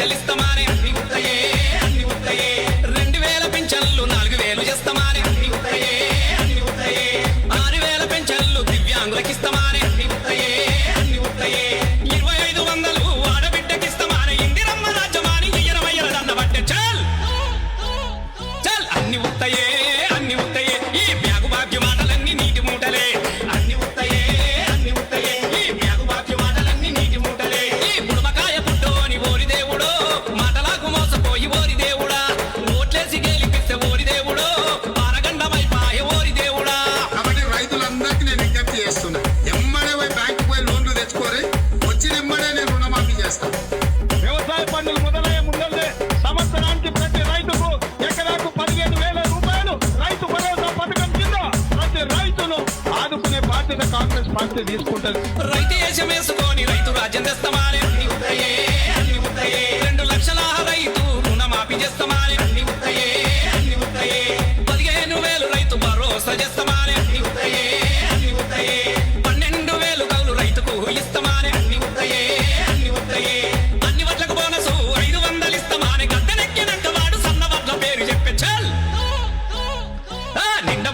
లక్షలు ఇస్తామానే అన్ని ఉత్తయే అన్ని ఉత్తయే 2000 పింఛన్లు 4000 చేస్తామానే అన్ని ఉత్తయే అన్ని ఉత్తయే 6000 పింఛన్లు దివ్యాంగులకు ఇస్తామానే అన్ని ఉత్తయే అన్ని ఉత్తయే 2500 ఆడబిడ్డకి ఇస్తామానే ఇందిరమ్మ రాజ్యమాని ఇయ్యరమయ్యల దండబట్టే చల్ చల్ అన్ని ఉత్తయే అన్ని ఉత్తయే ఈ బ్యాగు బాగ్య మాటలన్నీ నీటి మూటలే అన్ని ఉత్తయే అన్ని ఉత్తయే ఈ బ్యాగు బాగ్య మాటలన్నీ నీటి మూటలే ఈ బుడమకాయ పుట్టోని ఓరి దేవుడో మాటలకు మోసపోయి ఓరి దేవుడా ఓట్లేసి గెలిపిస్తే ఓరి దేవుడో పారగండమై పాయ ఓరి దేవుడా. కాబట్టి రైతులందరికీ నేను విజ్ఞప్తి చేస్తున్నా, ఎమ్మడే పోయి బ్యాంకు పోయి లోన్లు తెచ్చుకోరి, వచ్చిన ఎమ్మడే నేను రుణమాఫీ చేస్తాను. వ్యవసాయ పన్నులు మొదలయ్యే ముందల్లే సంవత్సరానికి ప్రతి రైతుకు ఎకరాకు 15,000 రూపాయలు రైతు భరోసా పథకం కింద ప్రతి రైతును ఆదుకునే బాధ్యత కాంగ్రెస్ పార్టీ తీసుకుంటది. రైతు వేషం వేసుకొని రైతు రాజ్యం తెస్తామానే అన్ని ఉత్తయే అన్ని ఉత్తయే 2 లక్షల రైతు రుణమాఫీ చేస్తామానే అన్ని ఉత్తయే అన్ని ఉత్తయే 15,000 రైతు భరోసా చేస్తామానే అన్ని ఉత్తయే అన్ని ఉత్తయే 12,000 కౌలు రైతుకు ఇస్తామానే అన్ని ఉత్తయే అన్ని ఉత్తయే అన్ని వడ్లకు బోనసు 500 ఇస్తామానే గద్దెనెక్కినంత వాడు సన్న వడ్ల పేరు చెప్పే చల్ నిండ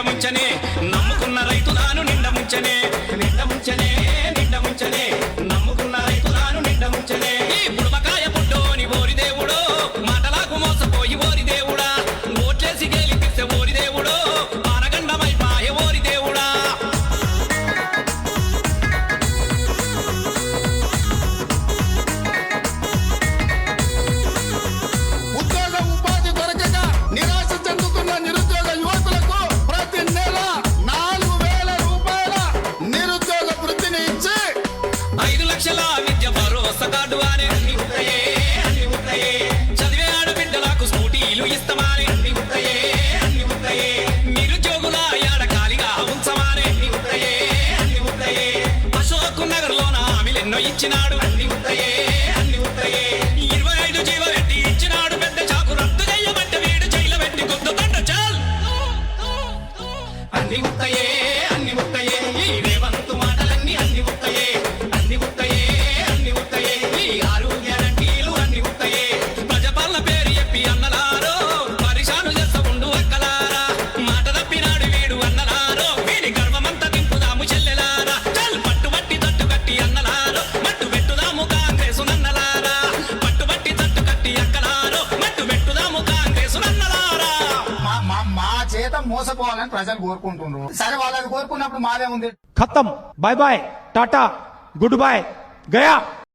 ముంచనే నమ్ముకున్న రైతులను నిండ ముంచనే నిండ ముంచనే నమ్ముకున్న రైతులను నిండ ముంచనే ఈ బుడమకాయ పుట్టోని ఓరి దేవుడో మాటలకు మోసపోయి ఓరి దేవుడా ఓట్లేసి గెలిపిస్తే ఓరి దేవుడో పారగండమై పాయ ఓరి దేవుడా. ఉద్యోగ ఉపాధి దొరకక నిరాశ చెందుతున్న నిరుద్యోగ యువకులకు ప్రతి నెల 4,000 రూపాయల నిరుద్యోగ వృత్తిని ఇచ్చి 5 లక్షల విద్య భరోసా కార్డు అనే అన్ని ఉత్తయే అన్ని ఉత్తయే చదివే ఆడబిడ్డలకు స్కూటీలు ఇస్తామానే అన్ని ఉత్తయే అన్ని ఉత్తయే నిరుద్యోగుల యాడ ఖాళీగా ఉంచమానే అన్ని ఉత్తయే అన్ని ఉత్తయే అశోక్ నగర్ లోన హామీలెన్నో ఇచ్చినాడు అన్ని ఉత్తయే అన్ని ఉత్తయే 25 జీవ పెట్టి ఇచ్చినాడు పెద్ద చాకు రద్దు చెయ్యబట్ట వీడు జైలు పెట్టి గుద్దుతండ చాల్ అన్ని ఉత్తయే అన్ని ఉత్తయే ఈ రేవంతు మాటలన్నీ అన్ని ఉత్తయే అన్ని ఉత్తయే అన్ని ఉత్తయే ఈ 6 గ్యారంటీలు అన్ని ఉత్తయే ప్రజపాలన పేరు చెప్పి అన్నలారో పరిశాను చేస్తా ఉండు అక్కలారా మాట తప్పినాడు వీడు అన్నలారో వీడి గర్వమంతా దింపుదాము చెల్లెలారా చల్ పట్టుబట్టి తట్టు కట్టి అన్నలారో మట్టు పెట్టుదాము కాంగ్రెసు నన్నలారా పట్టుబట్టి తట్టు కట్టి అక్కలారో మట్టు పెట్టుదాము కాంగ్రెసు నన్నలారా. మా చేత మోసపోవాలని ప్రజలు కోరుకుంటున్నారు. సరే వాళ్ళని కోరుకున్నప్పుడు మాదే ఉంది. ఖతం, bye bye, tata, goodbye, Gaya.